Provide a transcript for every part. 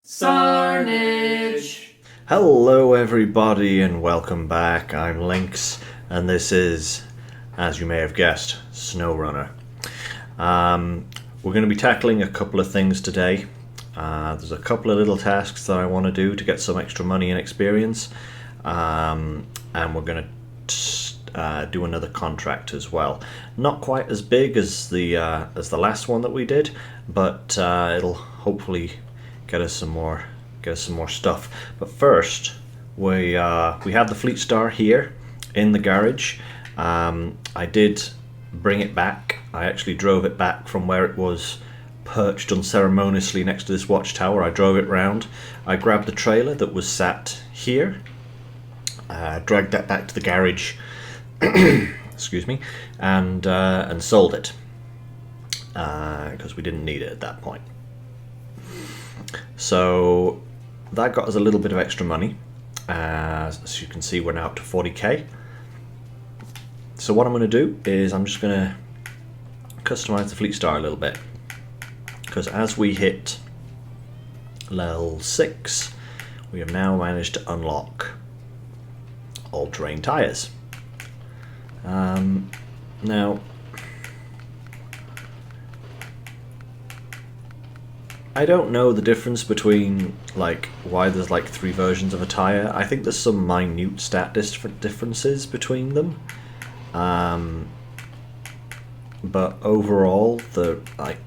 Sarnage! Hello everybody and welcome back. I'm Lynx and this is, as you may have guessed, SnowRunner. We're going to be tackling a couple of things today. There's a couple of little tasks that I want to do to get some extra money and experience, and we're going to do another contract as well. Not quite as big as the last one that we did, but it'll hopefully get us some more stuff. But first, we have the Fleet Star here in the garage. I did bring it back. I actually drove it back from where it was perched unceremoniously next to this watchtower. I drove it round. I grabbed the trailer that was sat here, dragged that back to the garage, excuse me, and sold it because we didn't need it at that point. So that got us a little bit of extra money. As you can see, we're now up to 40k. So what I'm going to do is I'm just going to customize the Fleet Star a little bit, because as we hit level 6, we have now managed to unlock all-terrain tires. Now, I don't know the difference between why there's 3 versions of a tire. I think there's some minute stat differences between them, but overall,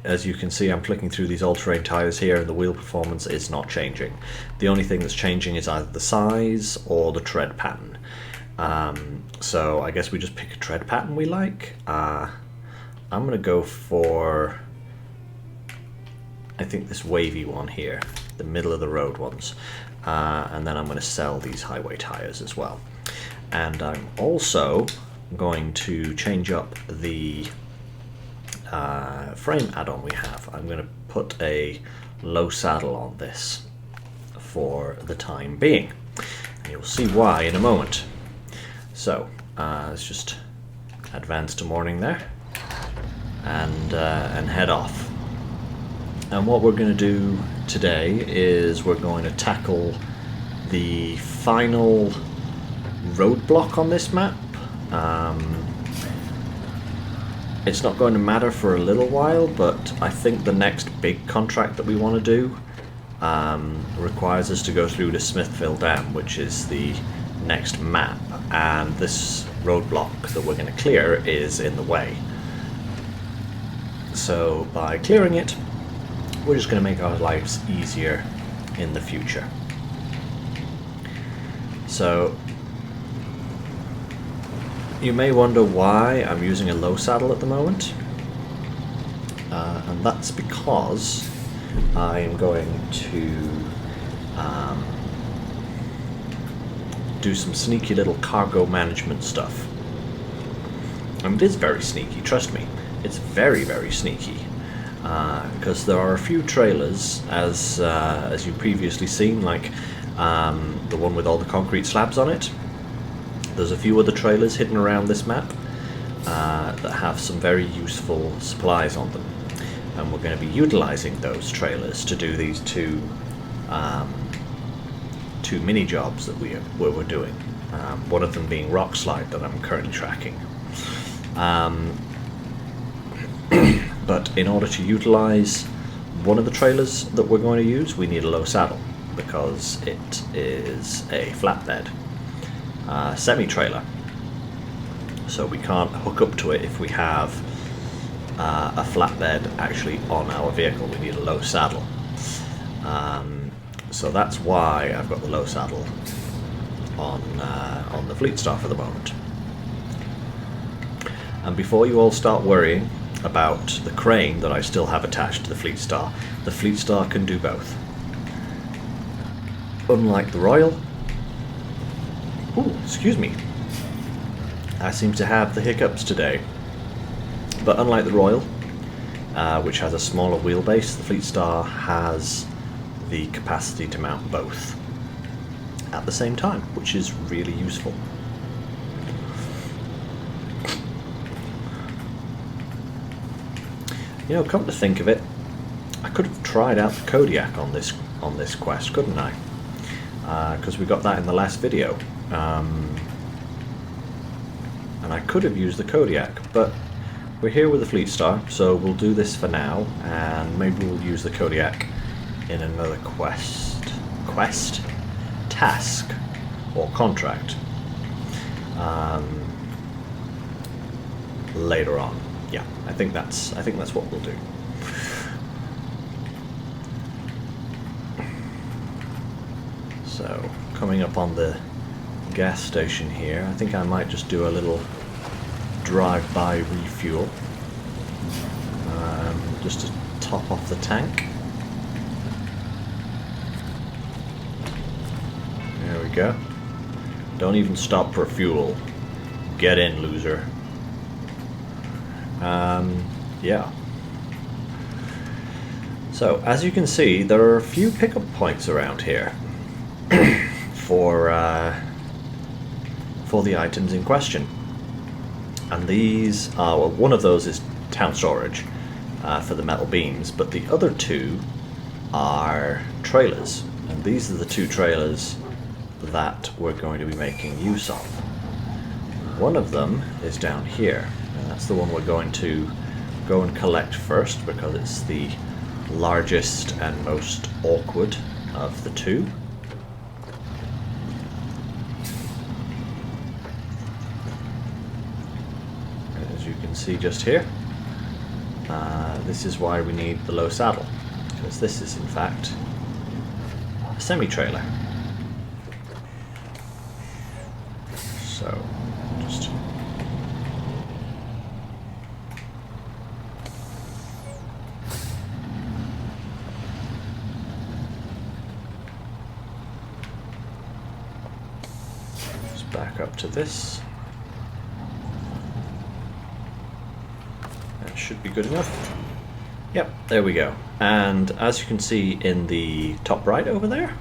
as you can see, I'm flicking through these all-terrain tires here, and the wheel performance is not changing. The only thing that's changing is either the size or the tread pattern. So I guess we just pick a tread pattern we like. I'm gonna go for, I think, this wavy one here, the middle of the road ones, and then I'm going to sell these highway tires as well. And I'm also going to change up the frame add-on we have. I'm going to put a low saddle on this for the time being, and you'll see why in a moment. So let's just advance to morning there and head off. And what we're going to do today is we're going to tackle the final roadblock on this map. It's not going to matter for a little while, but I think the next big contract that we want to do requires us to go through to Smithville Dam, which is the next map, and this roadblock that we're going to clear is in the way. So by clearing it, we're just going to make our lives easier in the future. So you may wonder why I'm using a low saddle at the moment, and that's because I'm going to do some sneaky little cargo management stuff. And it is very sneaky, trust me. It's very, very sneaky. Because there are a few trailers, as you've previously seen, like the one with all the concrete slabs on it. There's a few other trailers hidden around this map that have some very useful supplies on them, and we're going to be utilizing those trailers to do these two mini jobs that we're doing. One of them being rock slide that I'm currently tracking. But in order to utilize one of the trailers that we're going to use, we need a low saddle, because it is a flatbed semi-trailer. So we can't hook up to it if we have a flatbed actually on our vehicle. We need a low saddle. So that's why I've got the low saddle on the Fleet Star for the moment. And before you all start worrying about the crane that I still have attached to the Fleet Star can do both. Unlike the Royal, excuse me, I seem to have the hiccups today, but unlike the Royal, which has a smaller wheelbase, the Fleet Star has the capacity to mount both at the same time, which is really useful. You know, come to think of it, I could have tried out the Kodiak on this quest, couldn't I? Because we got that in the last video. And I could have used the Kodiak, but we're here with the Fleet Star, so we'll do this for now, and maybe we'll use the Kodiak in another task, or contract later on. Yeah, I think that's what we'll do. So, coming up on the gas station here, I think I might just do a little drive-by refuel, just to top off the tank. There we go. Don't even stop for fuel. Get in, loser. Yeah. So, as you can see, there are a few pickup points around here for the items in question. And these are, well, one of those is town storage for the metal beams, but the other two are trailers. And these are the two trailers that we're going to be making use of. One of them is down here, and that's the one we're going to go and collect first, because it's the largest and most awkward of the two. As you can see just here, this is why we need the low saddle, because this is in fact a semi-trailer. So just back up to this. That should be good enough. Yep, there we go. And as you can see in the top right over there,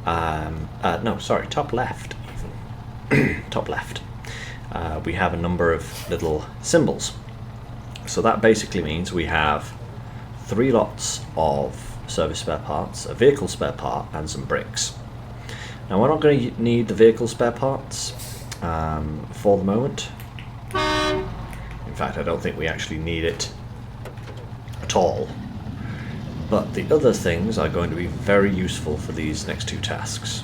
no, sorry, top left even, top left, we have a number of little symbols. So that basically means we have 3 lots of service spare parts, a vehicle spare part, and some bricks. Now we're not going to need the vehicle spare parts for the moment. In fact, I don't think we actually need it at all. But the other things are going to be very useful for these next 2 tasks.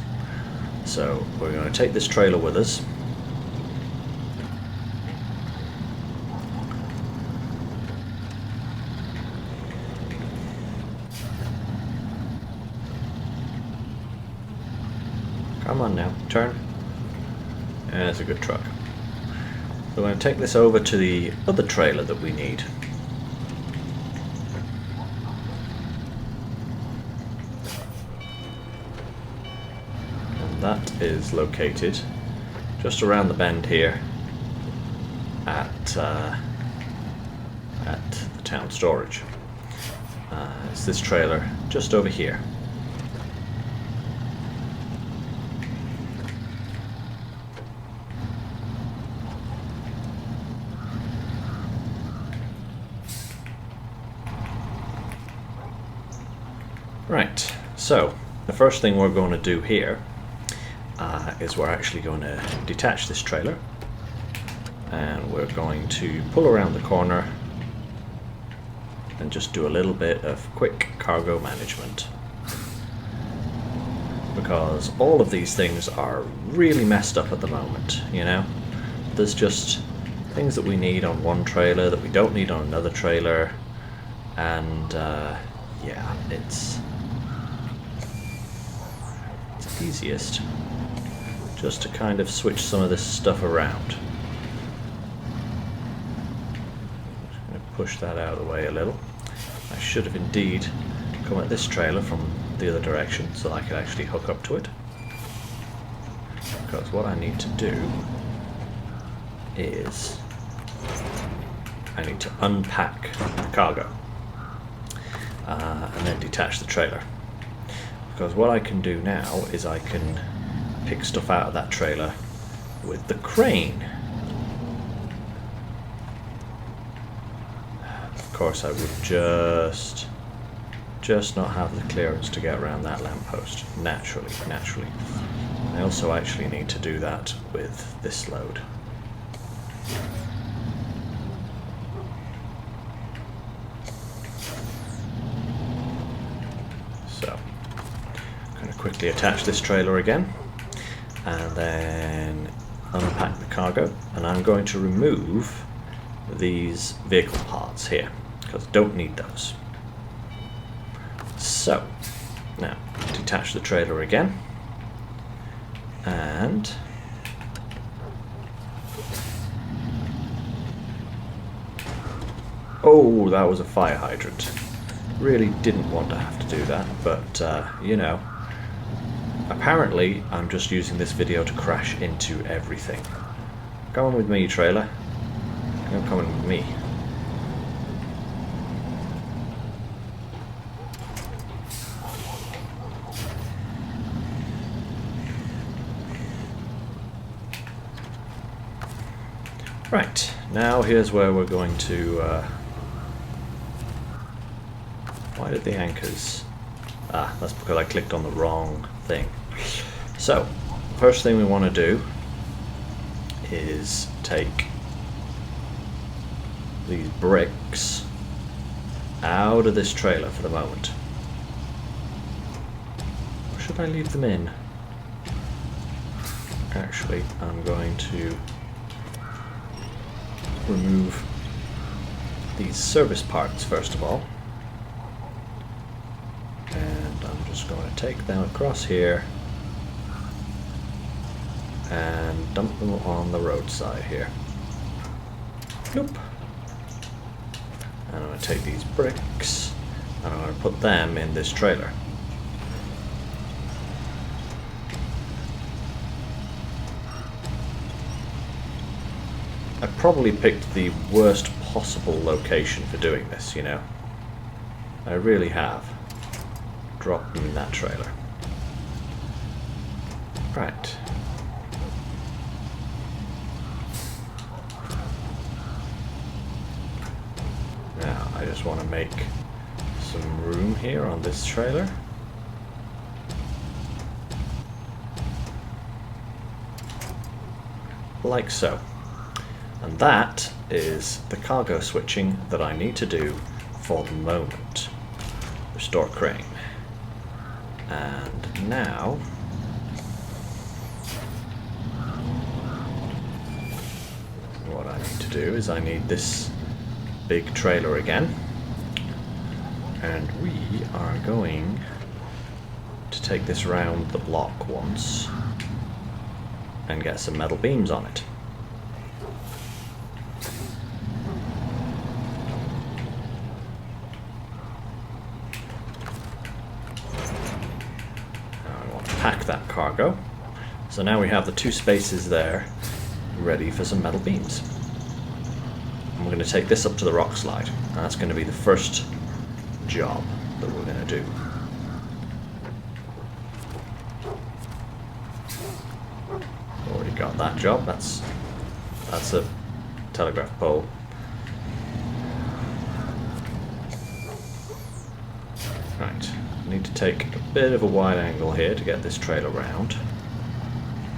So we're going to take this trailer with us. Come on now, turn. And it's a good truck. We're going to take this over to the other trailer that we need. And that is located just around the bend here at the town storage. It's this trailer just over here. Right, so the first thing we're going to do here is we're actually going to detach this trailer, and we're going to pull around the corner and just do a little bit of quick cargo management, because all of these things are really messed up at the moment, you know. There's just things that we need on one trailer that we don't need on another trailer, and yeah, it's easiest just to kind of switch some of this stuff around. Just going to push that out of the way a little. I should have indeed come at this trailer from the other direction so I could actually hook up to it, because what I need to do is I need to unpack the cargo and then detach the trailer. Because what I can do now is I can pick stuff out of that trailer with the crane. Of course I would just just not have the clearance to get around that lamppost. Naturally. I also actually need to do that with this load. So, I'm going to quickly attach this trailer again, and then unpack the cargo, and I'm going to remove these vehicle parts here, because I don't need those. So, now, detach the trailer again, and oh, that was a fire hydrant. Really didn't want to have to do that, but you know, apparently I'm just using this video to crash into everything. Come on with me, trailer. You're coming with me. Right, now here's where we're going to... why did the anchors... Ah, that's because I clicked on the wrong thing. So, first thing we want to do is take these bricks out of this trailer for the moment. Or should I leave them in? Actually, I'm going to remove these service parts first of all, and I'm just going to take them across here and dump them on the roadside here. Nope. And I'm going to take these bricks and I'm going to put them in this trailer. I probably picked the worst possible location for doing this, you know. I really have. Dropped them in that trailer. Right. Now, I just want to make some room here on this trailer. Like so. And that is the cargo switching that I need to do for the moment. Restore crane. And now what I need to do is I need this big trailer again. And we are going to take this round the block once and get some metal beams on it. Pack that cargo. So now we have the two spaces there ready for some metal beams. And we're going to take this up to the rock slide. And that's going to be the first job that we're going to do. Already got that job. That's a telegraph pole. Right. Need to take a bit of a wide angle here to get this trailer round,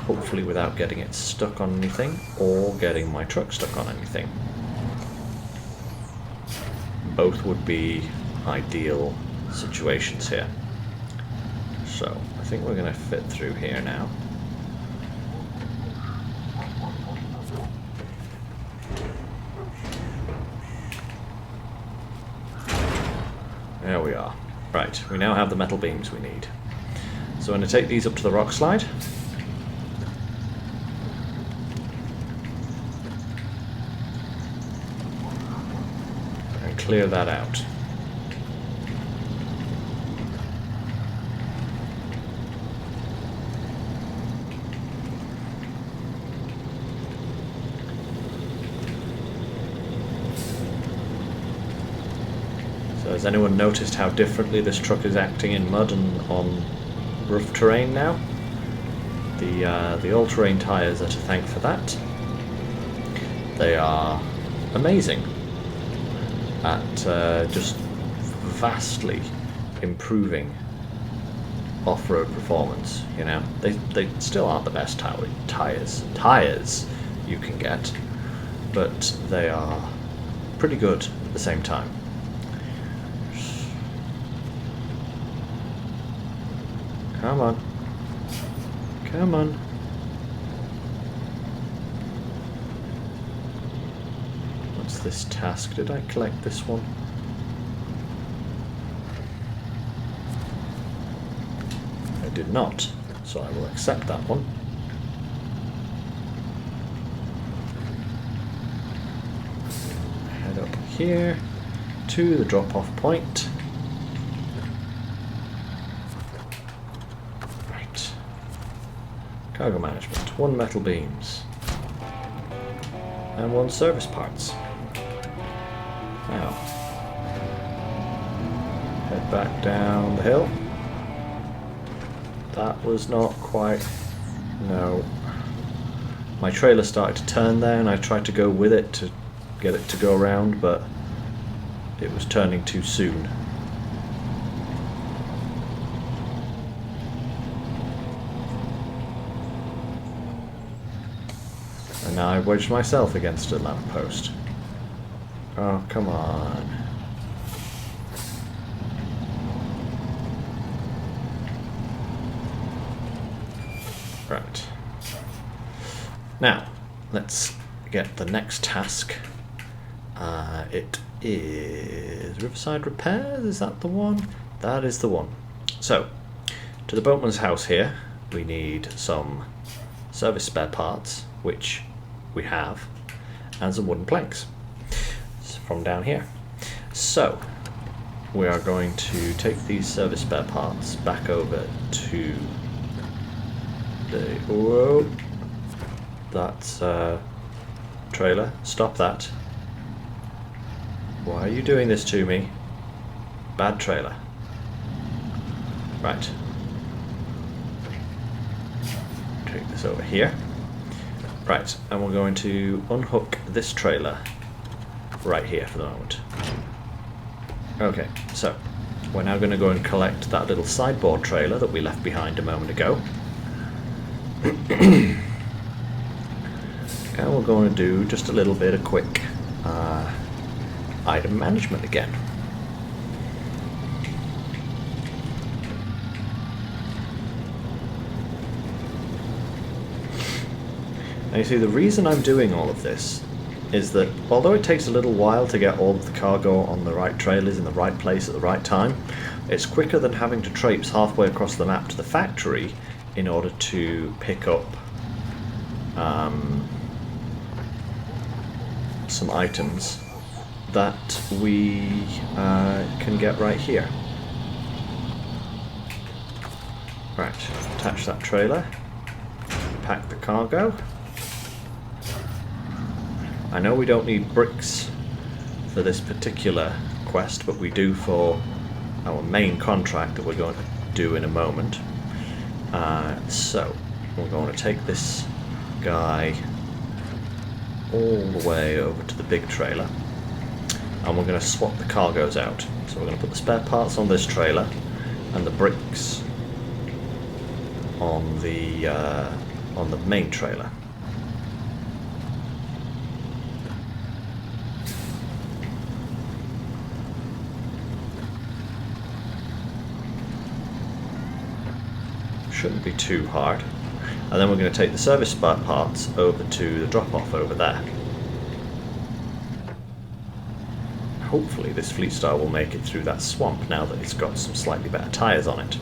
hopefully without getting it stuck on anything or getting my truck stuck on anything. Both would be ideal situations here. So I think we're going to fit through here now. There we are. Right, we now have the metal beams we need. So I'm going to take these up to the rock slide. And clear that out. So has anyone noticed how differently this truck is acting in mud and on rough terrain now? The all-terrain tyres are to thank for that. They are amazing at just vastly improving off-road performance. You know, they still aren't the best tires you can get, but they are pretty good at the same time. Come on. Come on. What's this task? Did I collect this one? I did not, so I will accept that one. Head up here to the drop-off point. Right. Cargo management, 1 metal beams. And 1 service parts. Now, head back down the hill. That was not quite... no. My trailer started to turn there and I tried to go with it to get it to go around, but it was turning too soon. And now I wedged myself against a lamppost. Oh, come on. Right. Now, let's get the next task. It is Riverside Repairs, is that the one? That is the one. So, to the boatman's house here, we need some service spare parts, which we have, and some wooden planks from down here. So, we are going to take these service spare parts back over to the... whoa! That's trailer. Stop that. Why are you doing this to me? Bad trailer. Right. Take this over here. Right, and we're going to unhook this trailer right here for the moment. Okay, so we're now going to go and collect that little sideboard trailer that we left behind a moment ago. And we're going to do just a little bit of quick item management again. Now you see, the reason I'm doing all of this is that although it takes a little while to get all of the cargo on the right trailers in the right place at the right time, it's quicker than having to traipse halfway across the map to the factory in order to pick up some items that we can get right here. Right, attach that trailer, pack the cargo. I know we don't need bricks for this particular quest, but we do for our main contract that we're going to do in a moment. So, we're going to take this guy all the way over to the big trailer, and we're going to swap the cargoes out. So we're going to put the spare parts on this trailer and the bricks on the main trailer. Shouldn't be too hard. And then we're going to take the service spare parts over to the drop-off over there. Hopefully this Fleet Star will make it through that swamp now that it's got some slightly better tyres on it.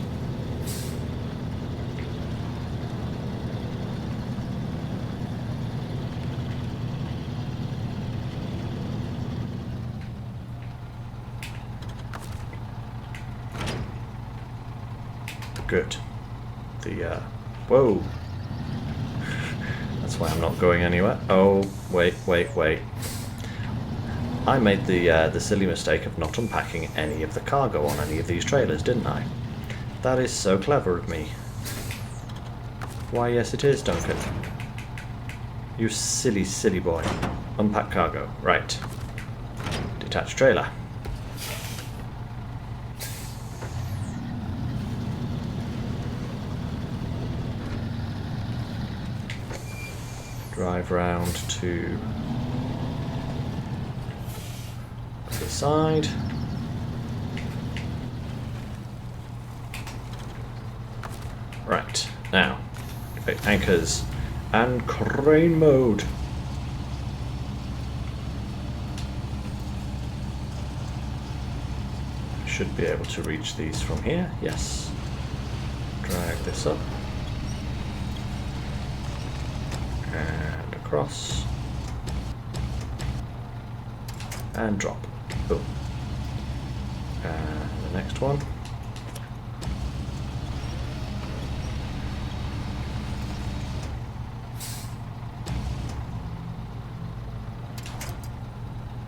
Good. Whoa! That's why I'm not going anywhere. Oh, wait. I made the silly mistake of not unpacking any of the cargo on any of these trailers, didn't I? That is so clever of me. Why, yes it is, Duncan. You silly, silly boy. Unpack cargo. Right. Detach trailer. drive round to the side. Right, now, anchors and crane mode. Should be able to reach these from here, yes. Drag this up. And across. And drop. Boom. And the next one.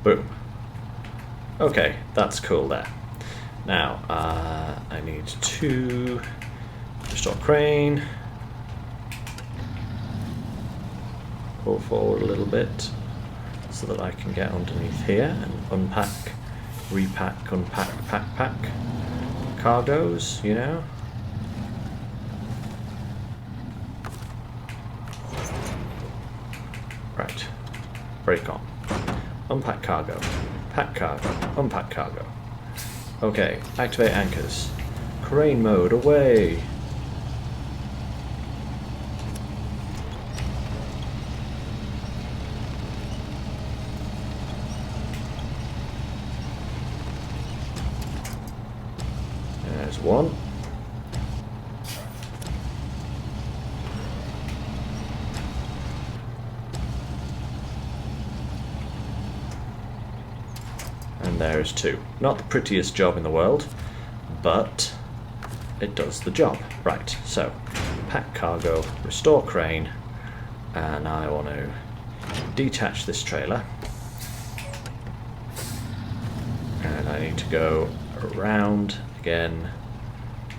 Boom. Okay, that's cool there. Now, I need to restore crane. Pull forward a little bit so that I can get underneath here and unpack, repack, unpack, pack cargoes, you know. Right, break on. Unpack cargo, pack cargo, unpack cargo. Okay, activate anchors. Crane mode, away! There's one. And there's two. Not the prettiest job in the world, but it does the job. Right, so pack cargo, restore crane, and I want to detach this trailer. And I need to go around again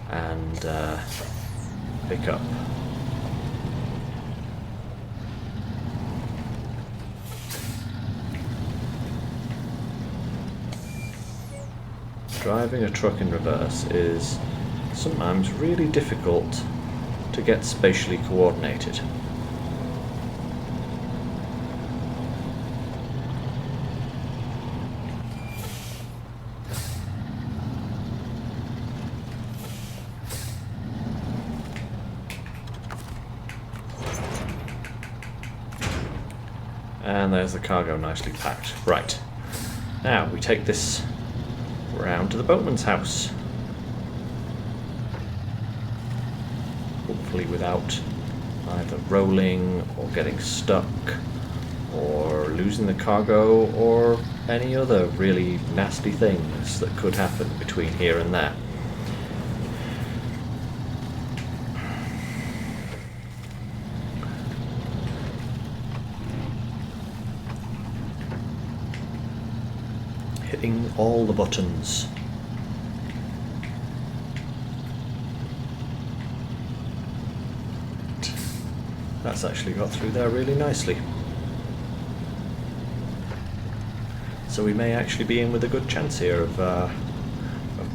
and pick up. Driving a truck in reverse is sometimes really difficult to get spatially coordinated. And there's the cargo nicely packed. Right, now we take this round to the boatman's house. Hopefully without either rolling or getting stuck or losing the cargo or any other really nasty things that could happen between here and there. Hitting all the buttons. That's actually got through there really nicely. So we may actually be in with a good chance here of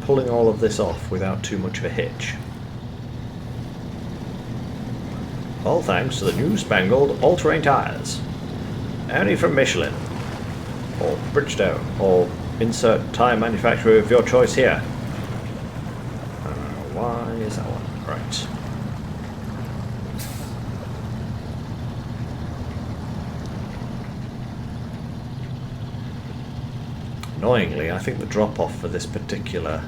pulling all of this off without too much of a hitch. All thanks to the new spangled all-terrain tyres. Only from Michelin, or Bridgestone, or insert tyre manufacturer of your choice here. Why is that one? Right. Annoyingly, I think the drop-off for this particular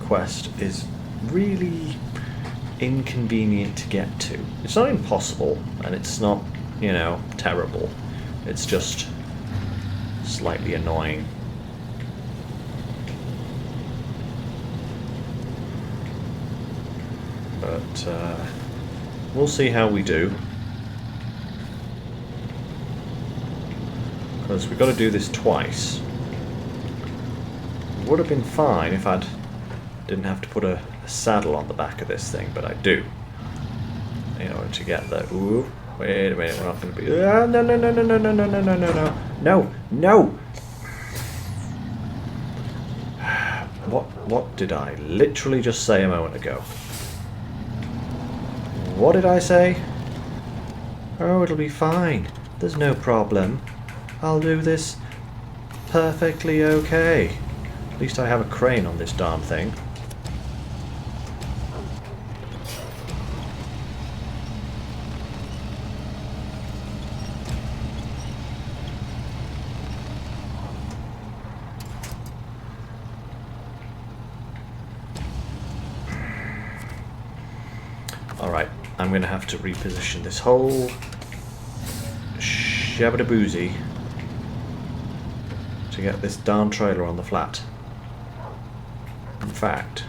quest is really inconvenient to get to. It's not impossible, and it's not, you know, terrible. It's just slightly annoying. But we'll see how we do. Because we've got to do this twice. It would have been fine if I didn't have to put a saddle on the back of this thing, but I do. In order to get the... Ooh, wait a minute, we're not going to be... No, no, no, no, no, no, no, no, no, no, no, no. No, no! What did I literally just say a moment ago? What did I say? Oh, it'll be fine. There's no problem. I'll do this perfectly okay. At least I have a crane on this darn thing. Alright, I'm going to have to reposition this whole shabba-da-boozy to get this darn trailer on the flat. In fact,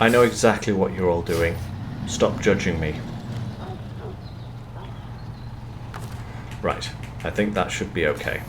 I know exactly what you're all doing. Stop judging me. Right, I think that should be okay.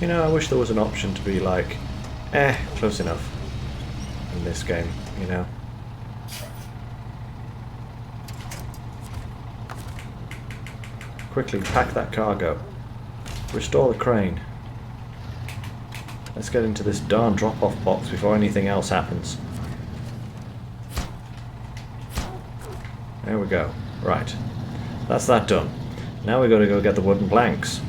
You know, I wish there was an option to be like, close enough in this game, you know. Quickly pack that cargo. Restore the crane. Let's get into this darn drop-off box before anything else happens. There we go. Right. That's that done. Now we've got to go get the wooden planks.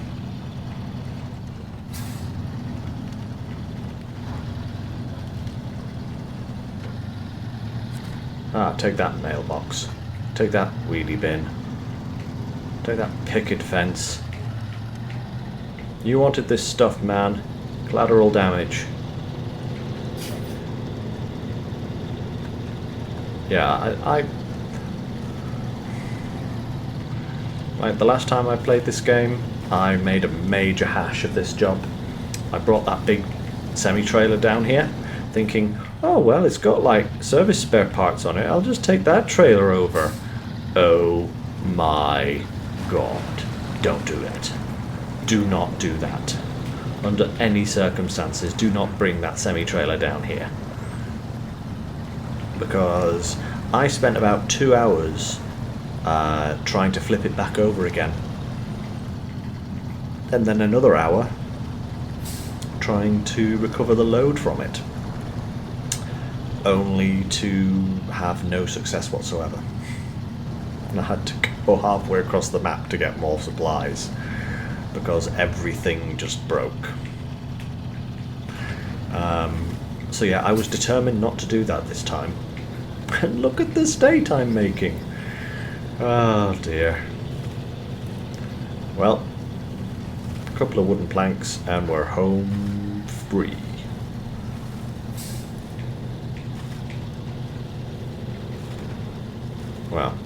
Ah, take that mailbox. Take that wheelie bin. Take that picket fence. You wanted this stuff, man. Collateral damage. Yeah, like the last time I played this game, I made a major hash of this job. I brought that big semi-trailer down here, thinking, oh well, it's got like service spare parts on it, I'll just take that trailer over. Oh my god. Don't do it. Do not do that. Under any circumstances, do not bring that semi-trailer down here. Because I spent about 2 hours trying to flip it back over again. And then another hour trying to recover the load from it. Only to have no success whatsoever. And I had to go halfway across the map to get more supplies because everything just broke. So yeah, I was determined not to do that this time. And look at the state I'm making. Oh dear. Well, a couple of wooden planks and we're home free. Well,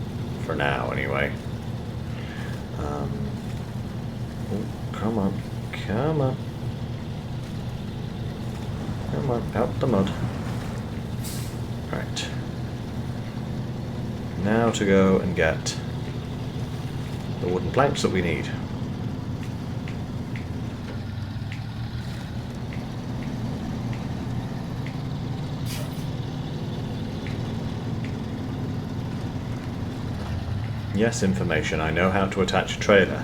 for now anyway. Oh, come on, come on. Come on, out the mud. Right. Now to go and get the wooden planks that we need. Yes, information. I know how to attach a trailer.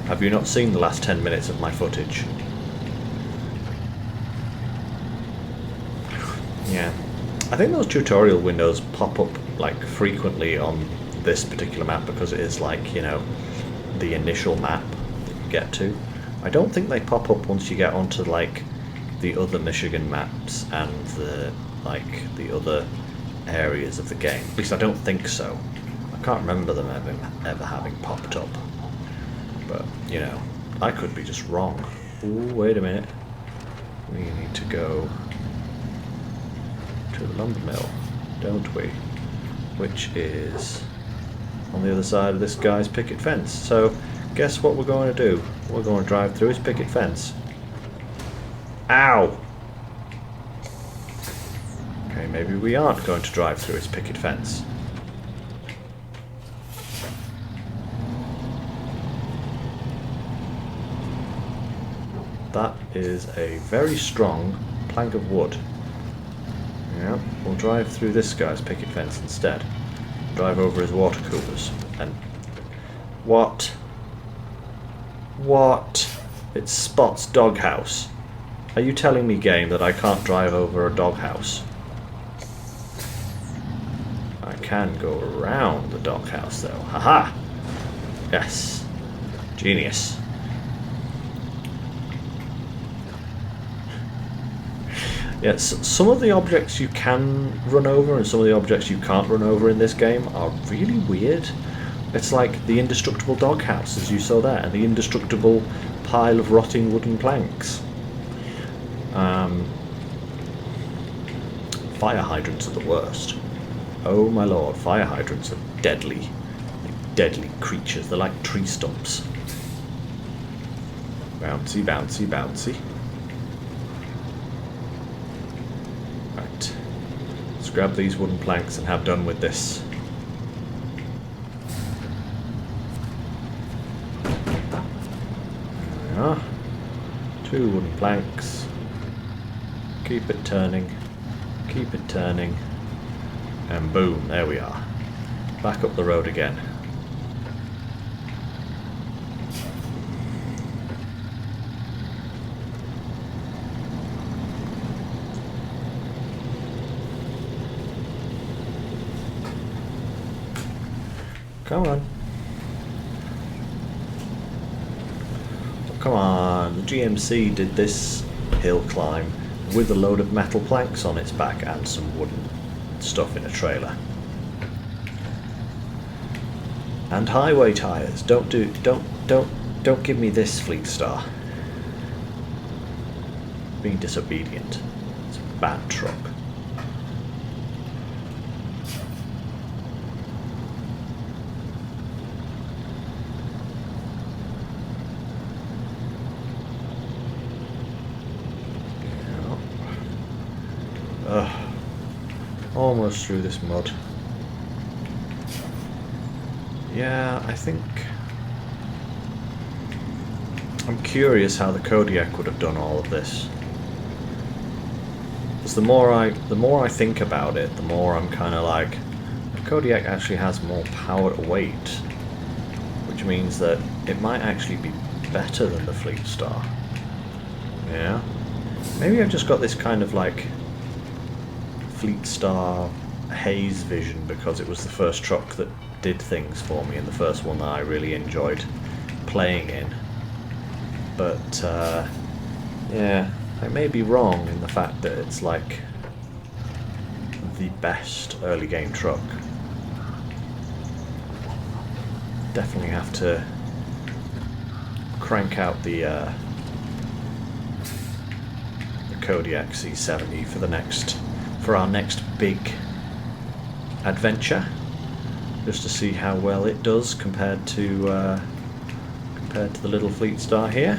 Have you not seen the last 10 minutes of my footage? Yeah. I think those tutorial windows pop up like frequently on this particular map because it is like, you know, the initial map that you get to. I don't think they pop up once you get onto like the other Michigan maps and the other areas of the game. At least I don't think so. I can't remember them ever having popped up. But, you know, I could be just wrong. Ooh, wait a minute. We need to go to the lumber mill, don't we? Which is on the other side of this guy's picket fence. So, guess what we're going to do? We're going to drive through his picket fence. Ow! Okay, maybe we aren't going to drive through his picket fence. That is a very strong plank of wood. Yeah, we'll drive through this guy's picket fence instead. Drive over his water coolers. And... what? What? It's Spot's doghouse. Are you telling me, game, that I can't drive over a doghouse? I can go around the doghouse, though. Haha! Yes. Genius. Yes, some of the objects you can run over and some of the objects you can't run over in this game are really weird. It's like the indestructible doghouse, as you saw there, and the indestructible pile of rotting wooden planks. Fire hydrants are the worst. Oh my lord, fire hydrants are deadly. Deadly creatures. They're like tree stumps. Bouncy, bouncy, bouncy. Right. Let's grab these wooden planks and have done with this. There we are. 2 wooden planks. Keep it turning. Keep it turning. And boom, there we are. Back up the road again. Come on. Oh, come on. The GMC did this hill climb with a load of metal planks on its back and some wooden stuff in a trailer. And highway tires. Don't give me this, Fleet Star. Being disobedient. It's a bad truck. Almost through this mud. Yeah, I think I'm curious how the Kodiak would have done all of this. Because the more I think about it, the more I'm kind of like, the Kodiak actually has more power to weight, which means that it might actually be better than the Fleet Star. Yeah, maybe I've just got this kind of like Fleet Star haze vision because it was the first truck that did things for me and the first one that I really enjoyed playing in. But yeah, I may be wrong in the fact that it's like the best early game truck. Definitely have to crank out the Kodiak C70 for our next big adventure, just to see how well it does compared to the little Fleet Star here.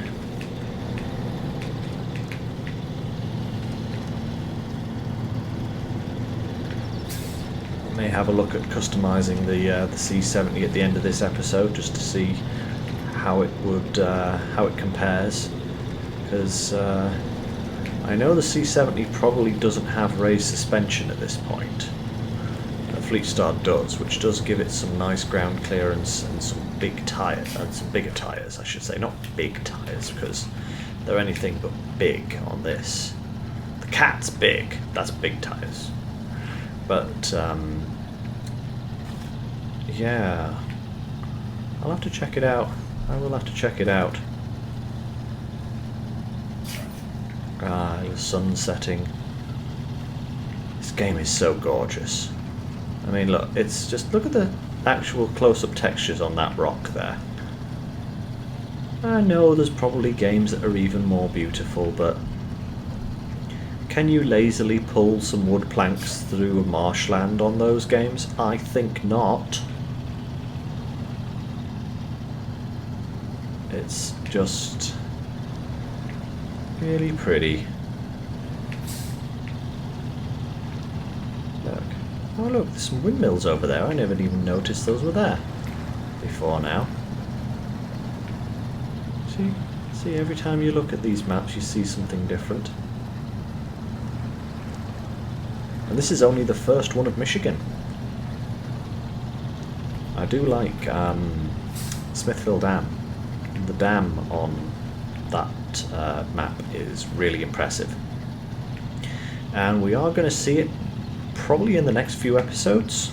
I may have a look at customizing the C70 at the end of this episode, just to see how it would how it compares, because I know the C70 probably doesn't have raised suspension at this point. Fleet Star does, which does give it some nice ground clearance and some big tyres, and some bigger tyres, I should say. Not big tyres, because they're anything but big on this. The Cat's big, that's big tyres. But, yeah, I'll have to check it out. I will have to check it out. Ah, the sun setting. This game is so gorgeous. I mean, look, it's just, look at the actual close-up textures on that rock there. I know there's probably games that are even more beautiful, but can you lazily pull some wood planks through a marshland on those games? I think not. It's just really pretty. Look. Oh look, there's some windmills over there. I never even noticed those were there before now. See, every time you look at these maps you see something different. And this is only the first one of Michigan. I do like Smithville Dam. The dam on that map is really impressive. And we are going to see it probably in the next few episodes.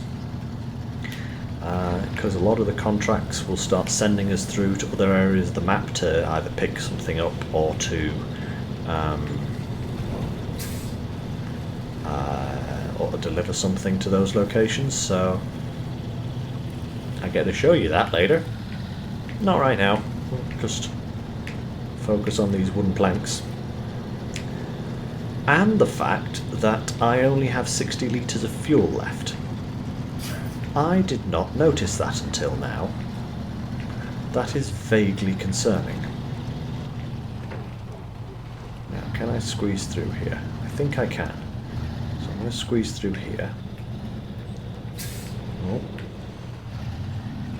Because a lot of the contracts will start sending us through to other areas of the map to either pick something up or to or deliver something to those locations, so I get to show you that later. Not right now, just focus on these wooden planks. And the fact that I only have 60 litres of fuel left. I did not notice that until now. That is vaguely concerning. Now, can I squeeze through here? I think I can. So I'm going to squeeze through here. Oh.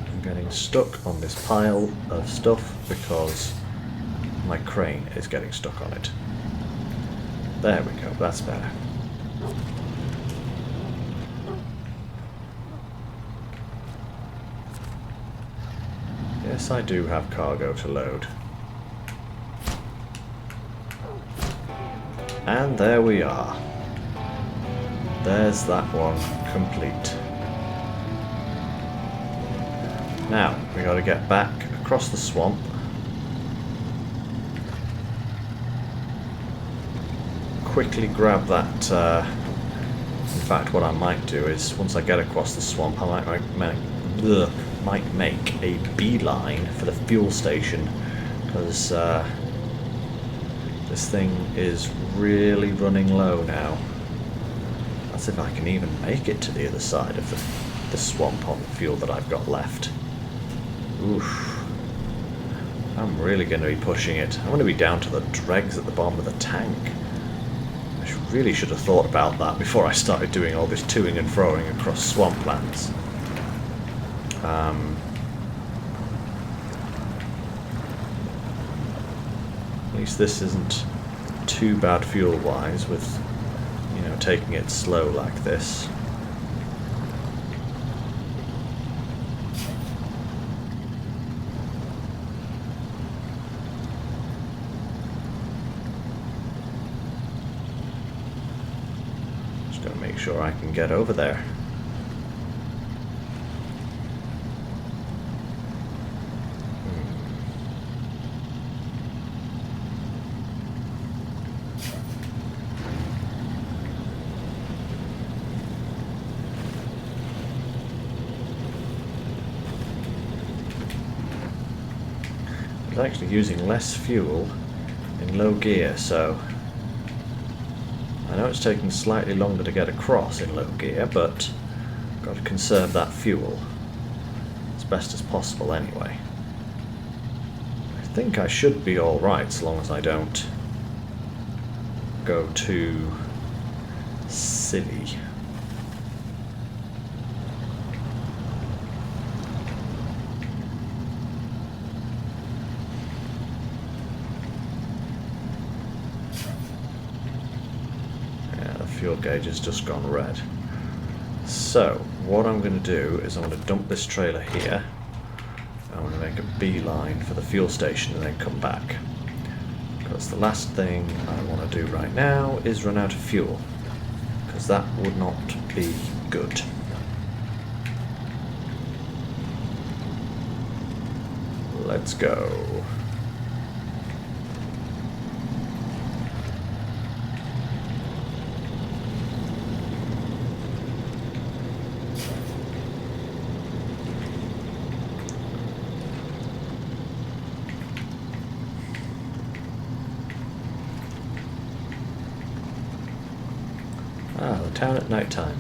I'm getting stuck on this pile of stuff because my crane is getting stuck on it. There we go, that's better. Yes, I do have cargo to load. And there we are. There's that one complete. Now, we got to get back across the swamp. Quickly grab that. In fact, what I might do is, once I get across the swamp, I might make a beeline for the fuel station, because this thing is really running low now. That's if I can even make it to the other side of the swamp on the fuel that I've got left. Oof. I'm really going to be pushing it. I'm going to be down to the dregs at the bottom of the tank. I really should have thought about that before I started doing all this toing and froing across swamplands. At least this isn't too bad fuel-wise with, you know, taking it slow like this. Just gotta make sure I can get over there. Actually using less fuel in low gear, so I know it's taking slightly longer to get across in low gear, but I've got to conserve that fuel as best as possible anyway. I think I should be alright so long as I don't go too silly. Fuel gauge has just gone red. So, what I'm going to do is I'm going to dump this trailer here. I'm going to make a beeline for the fuel station and then come back. Because the last thing I want to do right now is run out of fuel. Because that would not be good. Let's go. Ah, the town at night time.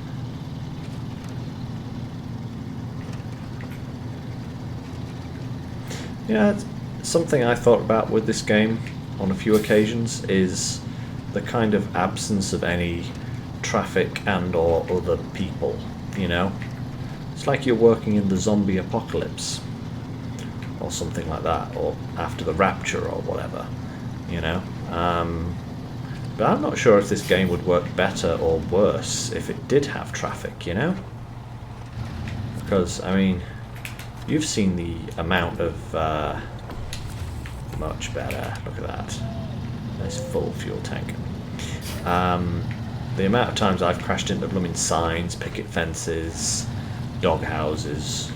Yeah, it's something I thought about with this game on a few occasions is the kind of absence of any traffic and or other people, you know? It's like you're working in the zombie apocalypse or something like that, or after the rapture or whatever, you know? But I'm not sure if this game would work better or worse if it did have traffic, you know? Because, I mean, you've seen the amount of... much better. Look at that. Nice full fuel tank. The amount of times I've crashed into blooming signs, picket fences, dog houses,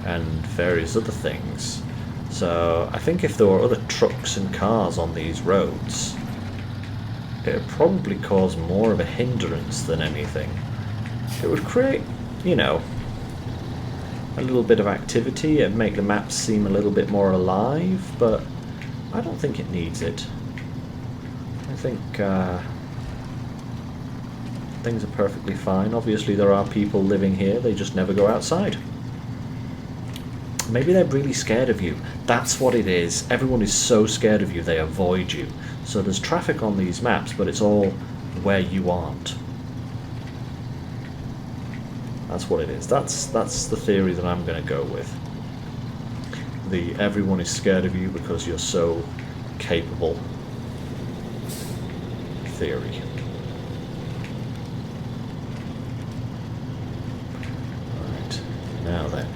and various other things. So I think if there were other trucks and cars on these roads, it would probably cause more of a hindrance than anything. It would create, you know, a little bit of activity and make the map seem a little bit more alive, but I don't think it needs it. I think things are perfectly fine. Obviously there are people living here, they just never go outside. Maybe they're really scared of you. That's what it is. Everyone is so scared of you, they avoid you. So there's traffic on these maps, but it's all where you aren't. That's what it is. That's the theory that I'm going to go with. The everyone is scared of you because you're so capable theory. Alright, now then,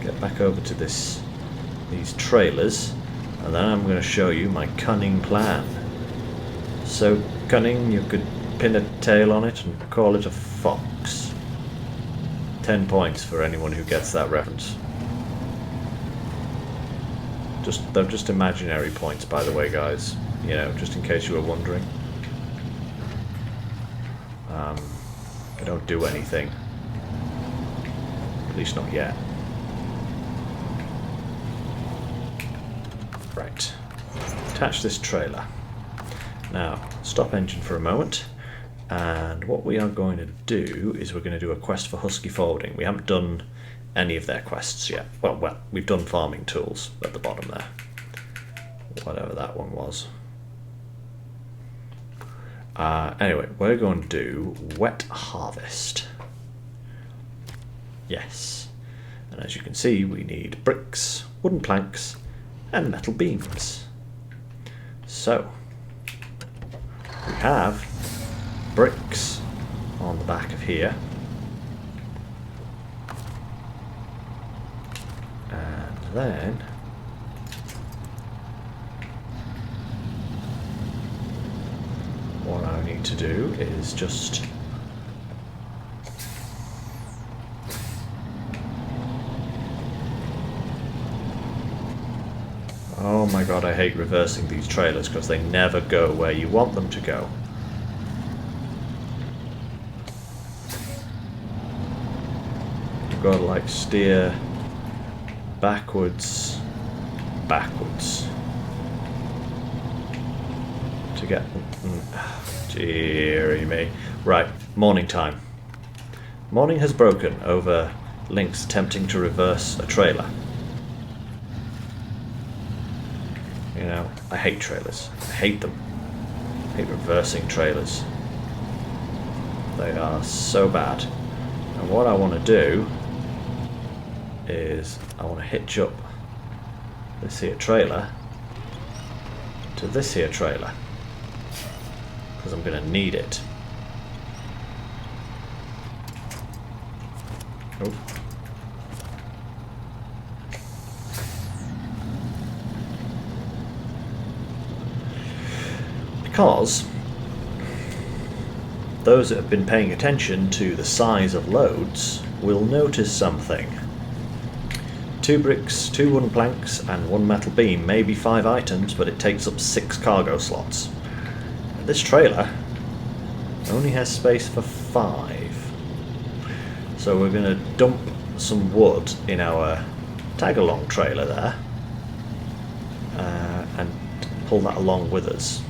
get back over to these trailers, and then I'm going to show you my cunning plan. So cunning you could pin a tail on it and call it a fox. 10 points for anyone who gets that reference. They're just imaginary points, by the way, guys. You know, just in case you were wondering. They don't do anything. At least not yet. Right. Attach this trailer. Now, stop engine for a moment. And what we are going to do is we're going to do a quest for Husky Forwarding. We haven't done any of their quests yet. Well, we've done farming tools at the bottom there. Whatever that one was. Anyway, we're going to do wet harvest. Yes. And as you can see, we need bricks, wooden planks, and metal beams. So, we have bricks on the back of here. And then what I need to do is just oh my god, I hate reversing these trailers because they never go where you want them to go. You've got to like steer backwards to get dearie me. Right, morning time. Morning has broken over Lynx attempting to reverse a trailer. You know, I hate trailers. I hate them. I hate reversing trailers. They are so bad. And what I want to do is I want to hitch up this here trailer to this here trailer because I'm going to need it. Oh. Because those that have been paying attention to the size of loads will notice something. 2 bricks, 2 wooden planks and 1 metal beam may be 5 items, but it takes up 6 cargo slots. And this trailer only has space for 5. So we're going to dump some wood in our tag-along trailer there and pull that along with us.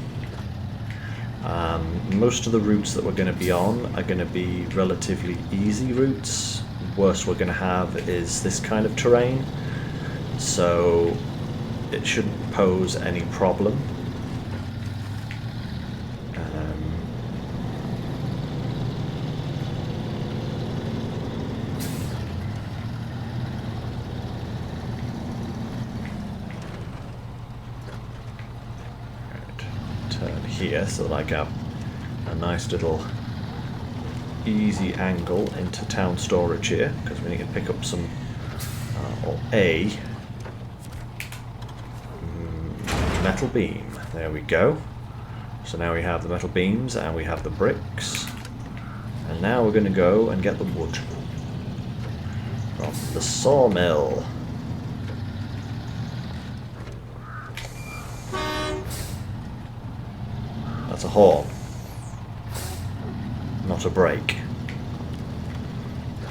Most of the routes that we're going to be on are going to be relatively easy routes. Worst we're going to have is this kind of terrain, so it shouldn't pose any problem. Turn here so that I get a nice little easy angle into town storage here, because we need to pick up some metal beam. There we go. So now we have the metal beams and we have the bricks, and now we're going to go and get the wood from the sawmill. That's a horn, not a brake.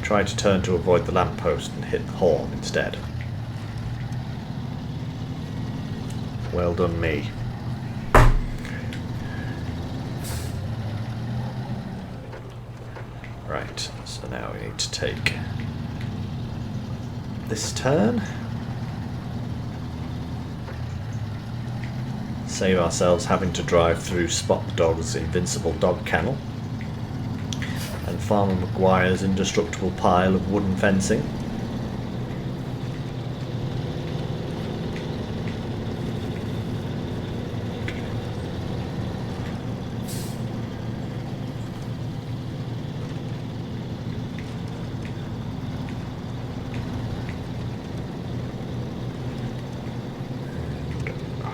Try to turn to avoid the lamppost and hit the horn instead. Well done me. Right, so now we need to take this turn. Save ourselves having to drive through Spot Dog's invincible dog kennel and Farmer Maguire's indestructible pile of wooden fencing.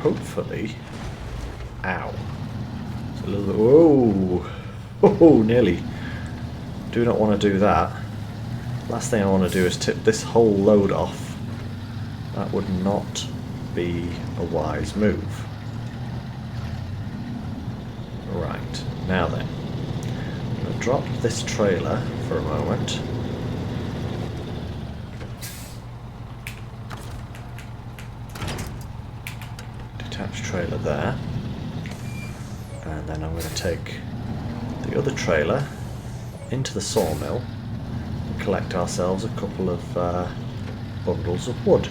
Hopefully, ow, it's a little bit, whoa, oh, nearly. Do not want to do that. Last thing I want to do is tip this whole load off. That would not be a wise move. Right, now then, I'm going to drop this trailer for a moment. Trailer there, and then I'm going to take the other trailer into the sawmill and collect ourselves a couple of bundles of wood.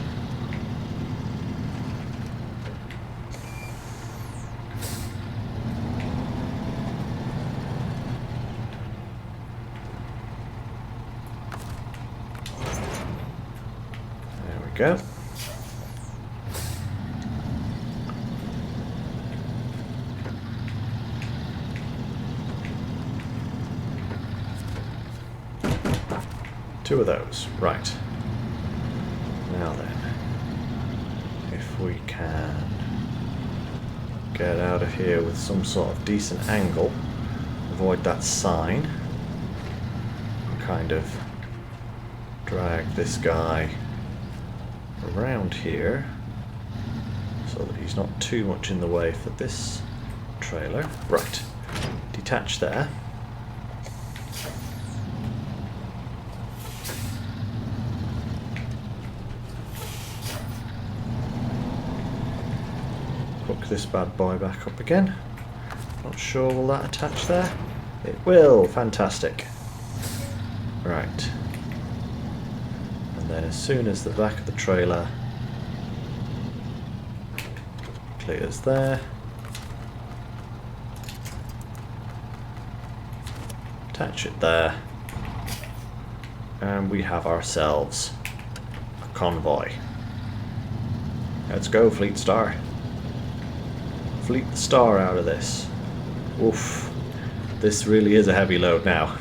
There we go. Two of those, right. Now then, if we can get out of here with some sort of decent angle, avoid that sign, and kind of drag this guy around here so that he's not too much in the way for this trailer. Right, detach there. Hook this bad boy back up again. Not sure, will that attach there? It will, fantastic. Right. And then as soon as the back of the trailer clears there, attach it there, and we have ourselves a convoy. Let's go, Fleet Star. Fleet the Star out of this. Oof. This really is a heavy load now.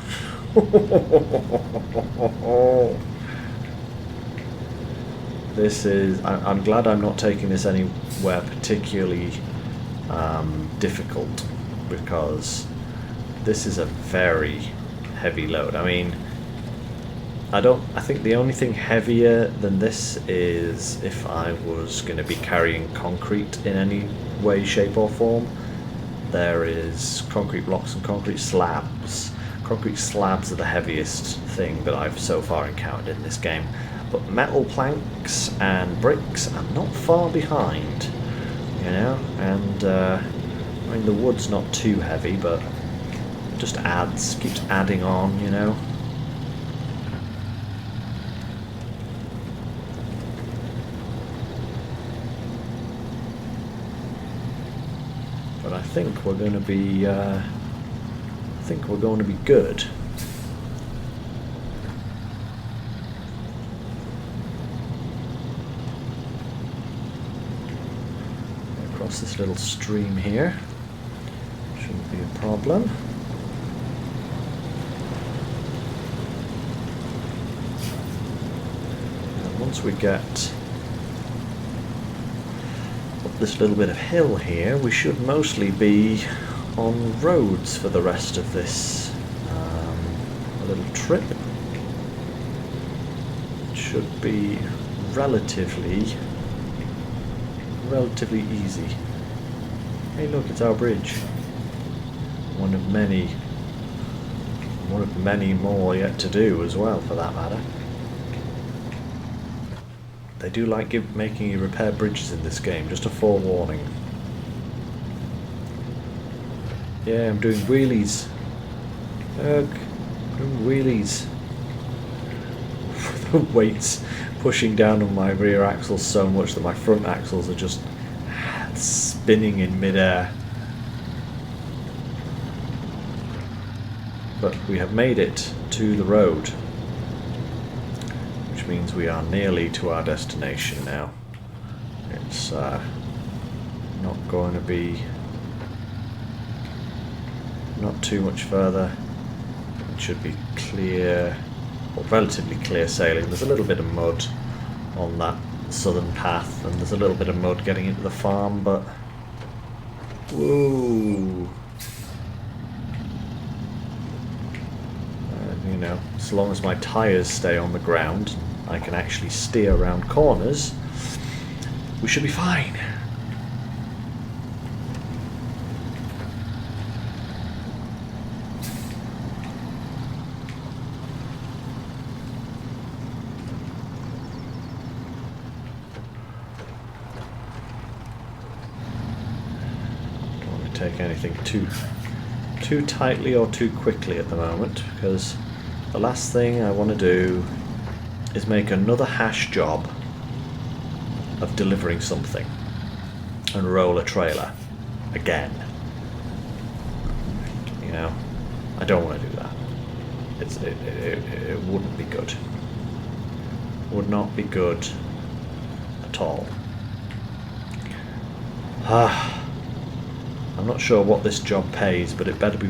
This is... I'm glad I'm not taking this anywhere particularly difficult, because this is a very heavy load. I mean, I think the only thing heavier than this is if I was going to be carrying concrete in any way, shape or form. There is concrete blocks and concrete slabs. Concrete slabs are the heaviest thing that I've so far encountered in this game. But metal planks and bricks are not far behind, you know, and I mean the wood's not too heavy, but it just keeps adding on, you know. But I think we're going to be, good. Across this little stream here, shouldn't be a problem. And once we get up this little bit of hill here, we should mostly be on roads for the rest of this little trip. It should be relatively easy. Hey look, it's our bridge. One of many more yet to do as well, for that matter. They do like making you repair bridges in this game, just a forewarning. Yeah, I'm doing wheelies. Look, doing wheelies. The weight's pushing down on my rear axles so much that my front axles are just spinning in midair. But we have made it to the road, which means we are nearly to our destination now. It's not going to be not too much further. It should be clear, or relatively clear sailing. There's a little bit of mud on that southern path, and there's a little bit of mud getting into the farm, but whoa, you know, as long as my tyres stay on the ground, I can actually steer around corners, we should be fine. Take anything too tightly or too quickly at the moment, because the last thing I want to do is make another hash job of delivering something and roll a trailer again. You know, I don't want to do that. It wouldn't be good. Would not be good at all. I'm not sure what this job pays, but it better be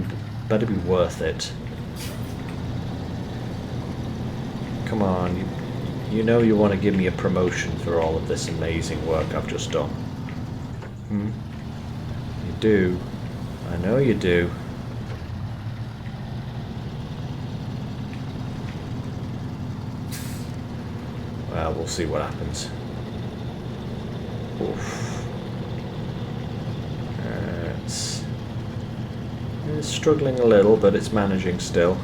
worth it. Come on, you know you want to give me a promotion for all of this amazing work I've just done. You do. I know you do. Well, we'll see what happens. Oof. It's struggling a little, but it's managing still.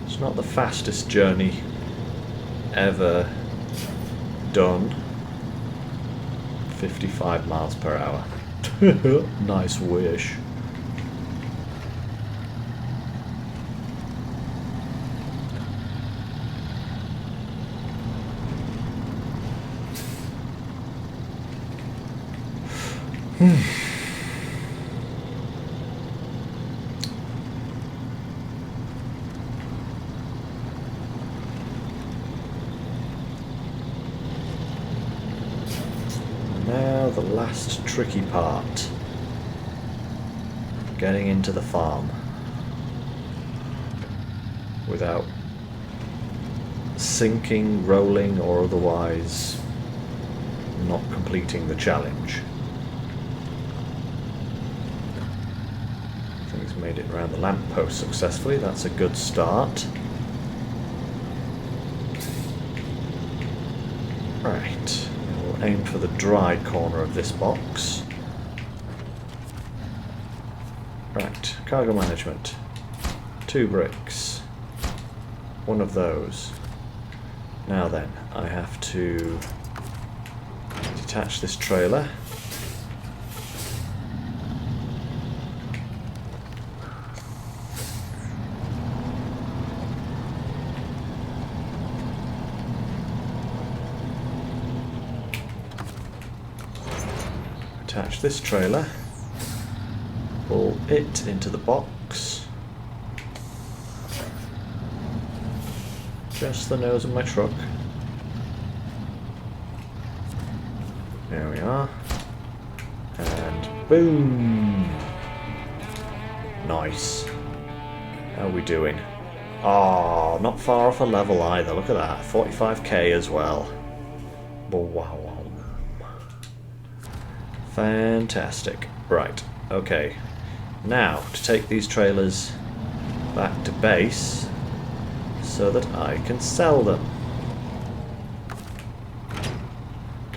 It's not the fastest journey ever done. 55 miles per hour. Nice wish. Now the last tricky part. getting into the farm without sinking, rolling, or otherwise not completing the challenge. I think he's made it around the lamppost successfully. That's a good start. Right, we'll aim for the dry corner of this box. Right, cargo management. 2 bricks. 1 of those. Now then, I have to detach this trailer. Attach this trailer. Pull it into the box. Just the nose of my truck. There we are. And boom! Nice. How are we doing? Oh, not far off a level either. Look at that. 45k as well. Wow. Fantastic. Right. Okay. Now, to take these trailers back to base so that I can sell them.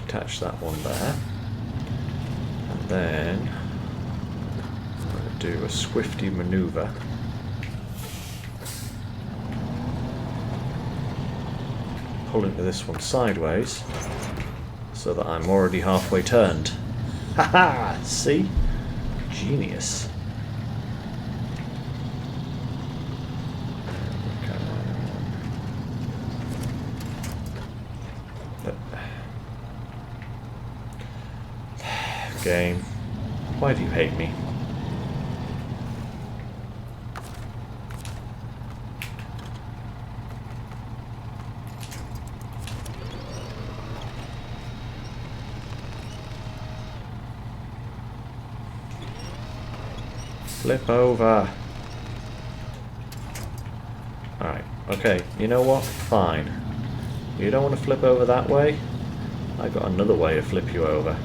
Attach that one there. And then I'm going to do a swifty maneuver. Pull into this one sideways so that I'm already halfway turned. Haha! See? Genius. Game. Why do you hate me? Flip over. Alright, okay, you know what? Fine. You don't want to flip over that way? I got another way to flip you over.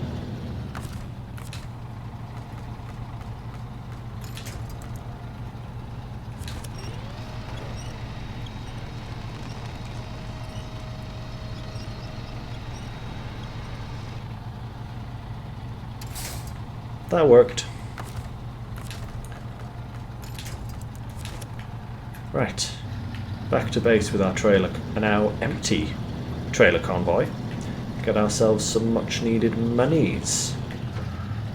That worked. Right, back to base with our trailer, now empty trailer convoy. Get ourselves some much needed monies.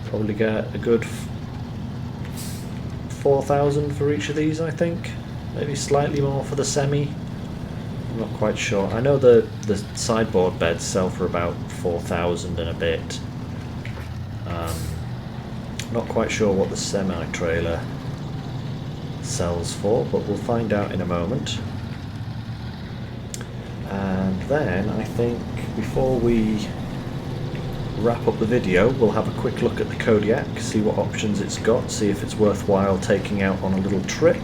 Probably get a good 4,000 for each of these, I think. Maybe slightly more for the semi. I'm not quite sure. I know the sideboard beds sell for about 4,000 and a bit. Not quite sure what the semi-trailer sells for, but we'll find out in a moment. And then I think before we wrap up the video, we'll have a quick look at the Kodiak, see what options it's got, see if it's worthwhile taking out on a little trip.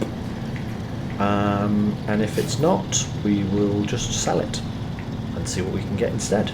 And if it's not, we will just sell it and see what we can get instead.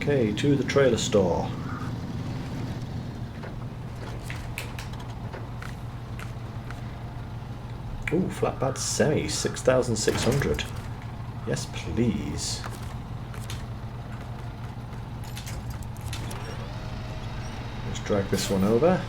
Okay, to the trailer store. Ooh, flatbed semi, 6,600. Yes, please. Let's drag this one over.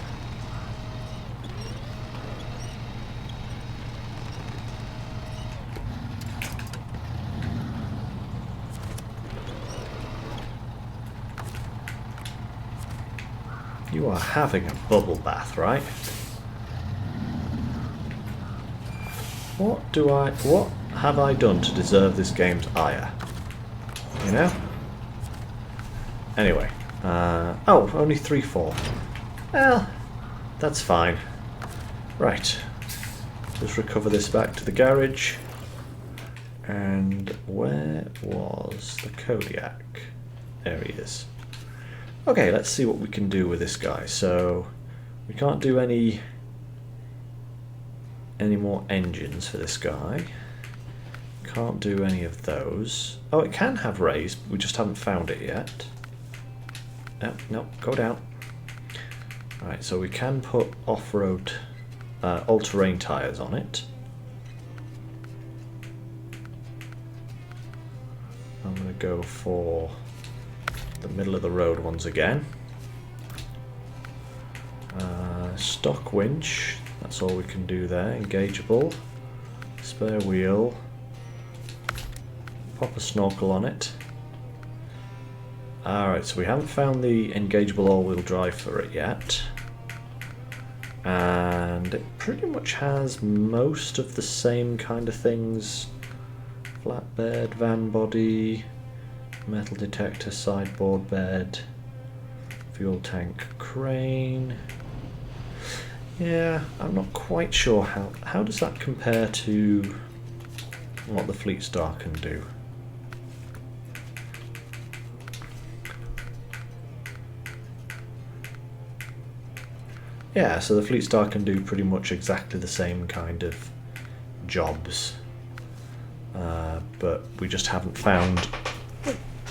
You are having a bubble bath, right? What have I done to deserve this game's ire? You know? Anyway. Oh, only 3-4. Well, that's fine. Right. Just recover this back to the garage. And where was the Kodiak? There he is. Okay, let's see what we can do with this guy. So, we can't do any more engines for this guy. Can't do any of those. Oh, it can have raised, we just haven't found it yet. No, go down. Alright, so we can put off-road, all-terrain tyres on it. I'm going to go for the middle of the road ones again. Stock winch, that's all we can do there. Engageable, spare wheel, pop a snorkel on it. Alright, so we haven't found the engageable all-wheel drive for it yet. And it pretty much has most of the same kind of things. Flatbed, van body, metal detector, sideboard bed, fuel tank crane. Yeah, I'm not quite sure how does that compare to what the Fleet Star can do. Yeah, so the Fleet Star can do pretty much exactly the same kind of jobs, but we just haven't found.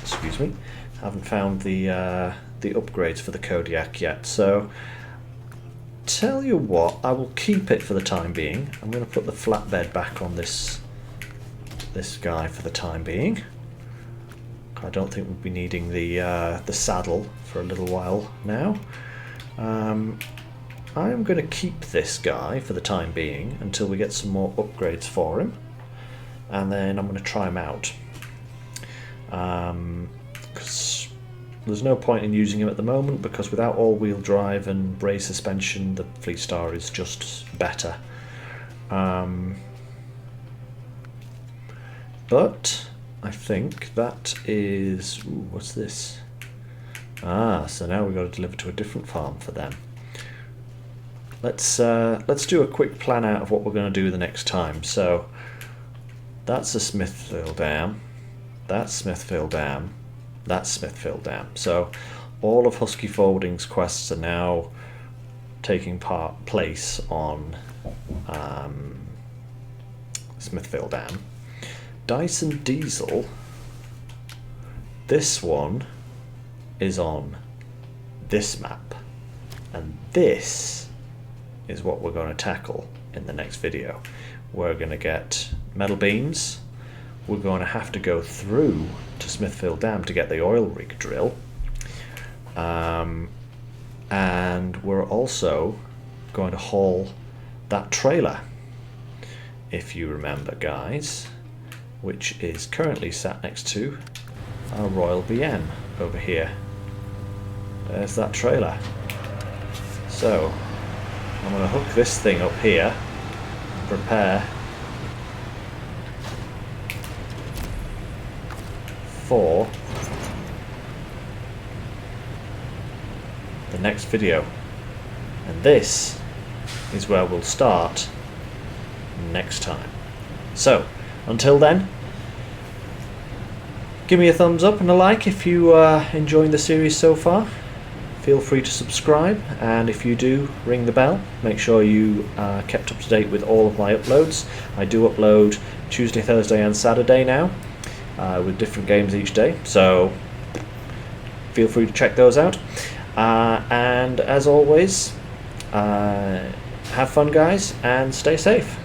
Excuse me, haven't found the upgrades for the Kodiak yet. So, tell you what, I will keep it for the time being. I'm going to put the flatbed back on this guy for the time being. I don't think we'll be needing the saddle for a little while now. I'm going to keep this guy for the time being until we get some more upgrades for him, and then I'm going to try him out. Because there's no point in using him at the moment, because without all-wheel drive and brake suspension, the Fleet Star is just better. But I think that is... Ooh, what's this? Ah, so now we've got to deliver to a different farm for them. Let's do a quick plan out of what we're going to do the next time. So that's a Smithfield Dam, that's Smithfield Dam, that's Smithfield Dam. So all of Husky Forwarding's quests are now taking place on Smithfield Dam. Dyson Diesel, this one is on this map, and this is what we're going to tackle in the next video. We're going to get metal beams, we're going to have to go through to Smithfield Dam to get the oil rig drill, and we're also going to haul that trailer, if you remember guys, which is currently sat next to our Royal BM over here. There's that trailer. So I'm going to hook this thing up here and prepare for the next video, and this is where we'll start next time. So until then, give me a thumbs up and a like if you are enjoying the series so far. Feel free to subscribe, and if you do, ring the bell. Make sure you are kept up to date with all of my uploads. I do upload Tuesday, Thursday and Saturday now, with different games each day, so feel free to check those out. And as always, have fun guys, and stay safe.